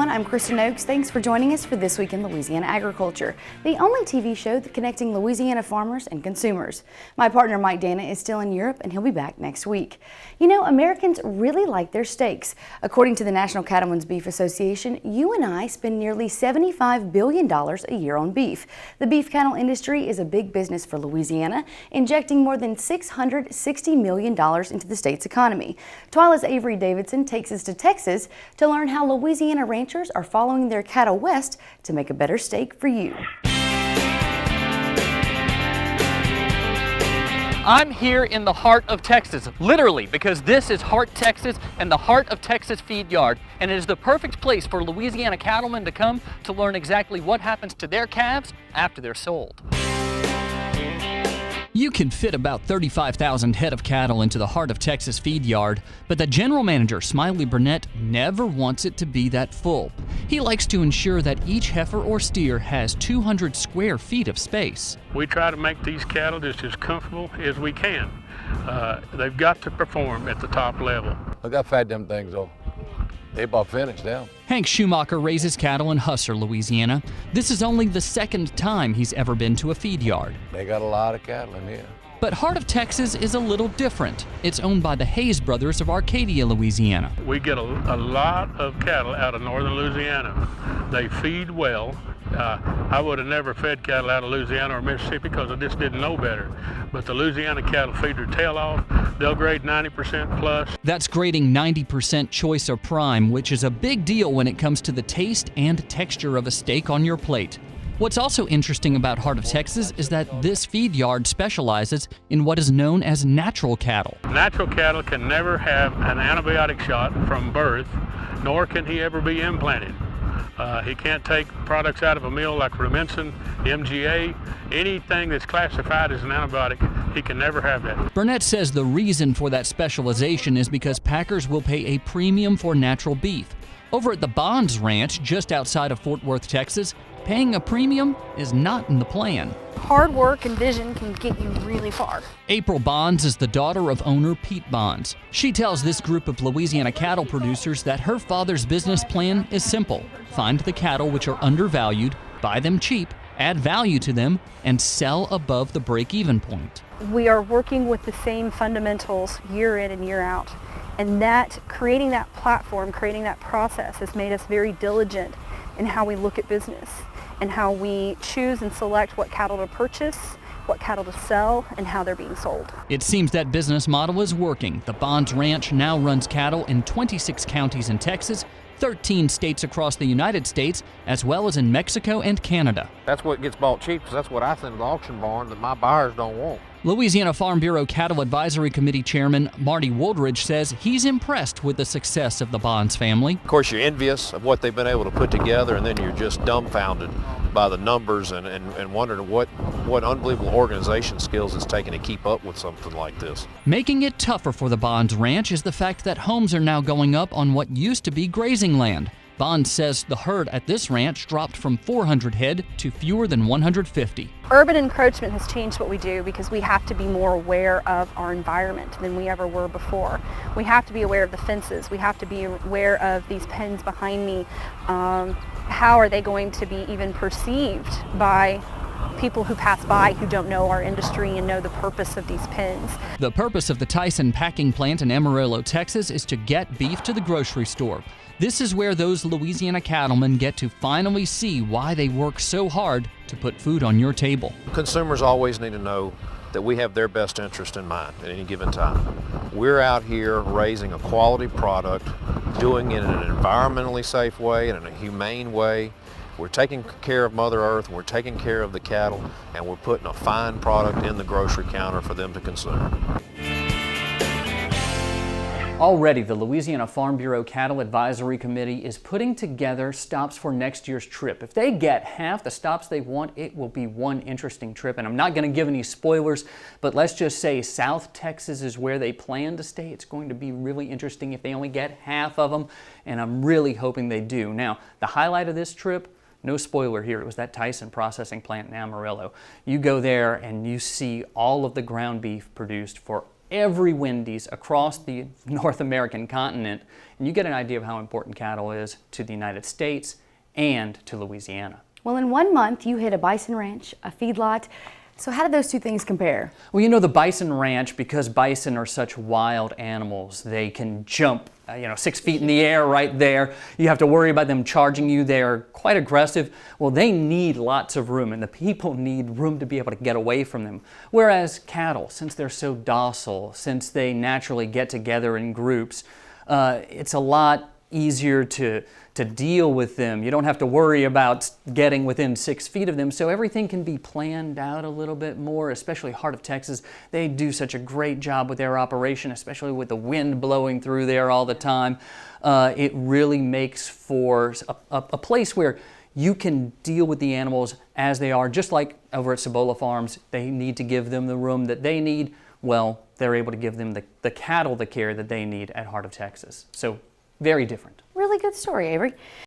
everyone, I'm Kristen Oakes. Thanks for joining us for This Week in Louisiana Agriculture, the only TV show connecting Louisiana farmers and consumers. My partner Mike Dana is still in Europe and he'll be back next week. You know, Americans really like their steaks. According to the National Cattlemen's Beef Association, you and I spend nearly $75 billion a year on beef. The beef cattle industry is a big business for Louisiana, injecting more than $660 million into the state's economy. TWILA's Avery Davidson takes us to Texas to learn how Louisiana ranchers are following their cattle west to make a better steak for you. I'm here in the heart of Texas, literally, because this is Heart, Texas, and the Heart of Texas Feed Yard, and it is the perfect place for Louisiana cattlemen to come to learn exactly what happens to their calves after they're sold. You can fit about 35,000 head of cattle into the Heart of Texas Feed Yard, but the general manager, Smiley Burnett, never wants it to be that full. He likes to ensure that each heifer or steer has 200 square feet of space. We try to make these cattle just as comfortable as we can. They've got to perform at the top level. Look how fat them things are. They about finished now. Hank Schumacher raises cattle in Husser, Louisiana. This is only the second time he's ever been to a feed yard. They got a lot of cattle in here. But Heart of Texas is a little different. It's owned by the Hayes brothers of Arcadia, Louisiana. We get a lot of cattle out of northern Louisiana. They feed well. I would have never fed cattle out of Louisiana or Mississippi because I just didn't know better. But the Louisiana cattle feed their tail off. They'll grade 90% plus. That's grading 90% choice or prime, which is a big deal when it comes to the taste and texture of a steak on your plate. What's also interesting about Heart of Texas is that this feed yard specializes in what is known as natural cattle. Natural cattle can never have an antibiotic shot from birth, nor can he ever be implanted. He can't take products out of a meal like Rumensin, MGA, anything that's classified as an antibiotic, he can never have that. Burnett says the reason for that specialization is because packers will pay a premium for natural beef. Over at the Bonds Ranch, just outside of Fort Worth, Texas, paying a premium is not in the plan. Hard work and vision can get you really far. April Bonds is the daughter of owner Pete Bonds. She tells this group of Louisiana cattle producers that her father's business plan is simple. Find the cattle which are undervalued, buy them cheap, add value to them, and sell above the break-even point. We are working with the same fundamentals year in and year out. And that, creating that platform, creating that process has made us very diligent in how we look at business and how we choose and select what cattle to purchase, what cattle to sell, and how they're being sold. It seems that business model is working. The Bonds Ranch now runs cattle in 26 counties in Texas, 13 states across the United States, as well as in Mexico and Canada. That's what gets bought cheap, because that's what I send to the auction barn that my buyers don't want. Louisiana Farm Bureau Cattle Advisory Committee Chairman Marty Woldridge says he's impressed with the success of the Bonds family. Of course, you're envious of what they've been able to put together, and then you're just dumbfounded by the numbers and wondering what unbelievable organization skills it's taken to keep up with something like this. Making it tougher for the Bonds Ranch is the fact that homes are now going up on what used to be grazing land. Bonds says the herd at this ranch dropped from 400 head to fewer than 150. Urban encroachment has changed what we do because we have to be more aware of our environment than we ever were before. We have to be aware of the fences. We have to be aware of these pens behind me. How are they going to be even perceived by people who pass by who don't know our industry and know the purpose of these pens? The purpose of the Tyson packing plant in Amarillo, Texas is to get beef to the grocery store. This is where those Louisiana cattlemen get to finally see why they work so hard to put food on your table. Consumers always need to know that we have their best interest in mind at any given time. We're out here raising a quality product, doing it in an environmentally safe way and in a humane way. We're taking care of Mother Earth, we're taking care of the cattle, and we're putting a fine product in the grocery counter for them to consume. Already, the Louisiana Farm Bureau Cattle Advisory Committee is putting together stops for next year's trip. If they get half the stops they want, it will be one interesting trip. And I'm not going to give any spoilers, but let's just say South Texas is where they plan to stay. It's going to be really interesting if they only get half of them, and I'm really hoping they do. Now, the highlight of this trip, no spoiler here, it was that Tyson processing plant in Amarillo. You go there and you see all of the ground beef produced for every Wendy's across the North American continent, and you get an idea of how important cattle is to the United States and to Louisiana. Well, in 1 month, you hit a bison ranch, a feedlot. So how did those two things compare? Well, you know, the bison ranch, because bison are such wild animals, they can jump 6 feet in the air right there. You have to worry about them charging you. They're quite aggressive. Well, they need lots of room, and the people need room to be able to get away from them. Whereas cattle, since they're so docile, since they naturally get together in groups, it's a lot easier to deal with them. You don't have to worry about getting within 6 feet of them, so everything can be planned out a little bit more, especially Heart of Texas. They do such a great job with their operation, especially with the wind blowing through there all the time. It really makes for a place where you can deal with the animals as they are, just like over at Cibola Farms. They need to give them the room that they need. Well, they're able to give them the cattle the care that they need at Heart of Texas. So very different. Really good story, Avery.